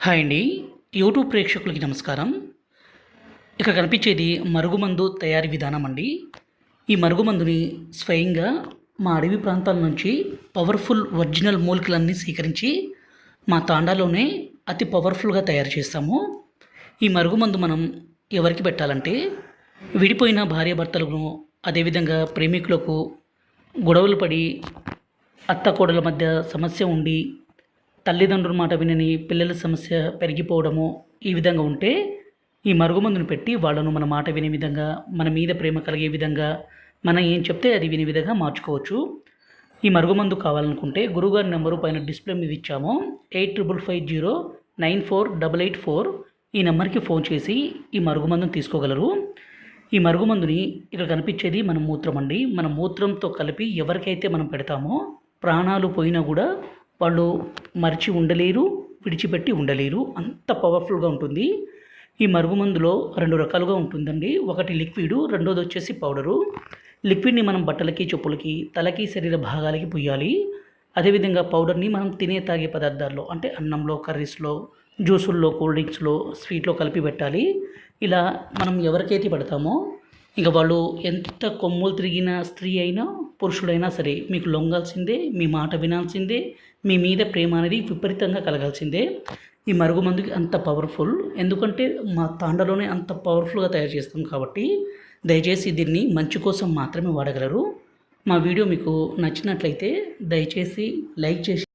Hi అండి. YouTube ప్రేక్షకులకి నమస్కారం. ఇక్కడ కనిపించేది మరుగుమందు తయారీ విధానం అండి. ఈ మరుగుమందుని స్వయంగా మా అడవి ప్రాంతాల నుంచి పవర్ఫుల్ ఒరిజినల్ మూలికలన్నీ సేకరించి మా తాండాలోనే అతి పవర్ఫుల్గా తయారు చేస్తాము. ఈ మరుగుమందు మనం ఎవరికి పెట్టాలంటే విడిపోయిన భార్యాభర్తలను, అదేవిధంగా ప్రేమికులకు గొడవలు పడి అత్త కోడల మధ్య సమస్య ఉండి తల్లిదండ్రుల మాట వినని పిల్లల సమస్య పెరిగిపోవడము ఈ విధంగా ఉంటే ఈ మరుగుమందును పెట్టి వాళ్ళను మన మాట వినే విధంగా, మన మీద ప్రేమ కలిగే విధంగా, మనం ఏం చెప్తే అది వినే విధంగా మార్చుకోవచ్చు. ఈ మరుగుమందు కావాలనుకుంటే గురువుగారి నెంబరు పైన డిస్ప్లే మీద ఇచ్చాము. 8550948884 ఈ నెంబర్కి ఫోన్ చేసి ఈ మరుగుమందును తీసుకోగలరు. ఈ మరుగుమందుని ఇక్కడ కనిపించేది మన మూత్రం అండి. మన మూత్రంతో కలిపి ఎవరికైతే మనం పెడతామో ప్రాణాలు పోయినా కూడా వాళ్ళు మరిచి ఉండలేరు, విడిచిపెట్టి ఉండలేరు. అంత పవర్ఫుల్గా ఉంటుంది. ఈ మరుగుమందులో 2 రకాలుగా ఉంటుందండి. ఒకటి లిక్విడ్, రెండోది వచ్చేసి పౌడరు. లిక్విడ్ని మనం బట్టలకి, చెప్పులకి, తలకి, శరీర భాగాలకి పుయ్యాలి. అదేవిధంగా పౌడర్ని మనం తినే తాగే పదార్థాల్లో అంటే అన్నంలో, కర్రీస్లో, జ్యూసుల్లో, కూల్ డ్రింక్స్లో, స్వీట్లో కలిపి పెట్టాలి. ఇలా మనం ఎవరికైతే పెడతామో ఇక వాళ్ళు ఎంత కొమ్ములు తిరిగిన స్త్రీ అయినా పురుషుడైనా సరే మీకు లొంగాల్సిందే, మీ మాట వినాల్సిందే, మీ మీద ప్రేమ అనేది విపరీతంగా కలగాల్సిందే. ఈ మరుగుమందుకి అంత పవర్ఫుల్, ఎందుకంటే మా తాండలోనే అంత పవర్ఫుల్గా తయారు చేస్తాం కాబట్టి దయచేసి దీన్ని మంచి కోసం మాత్రమే వాడగలరు. మా వీడియో మీకు నచ్చినట్లయితే దయచేసి లైక్ చేసి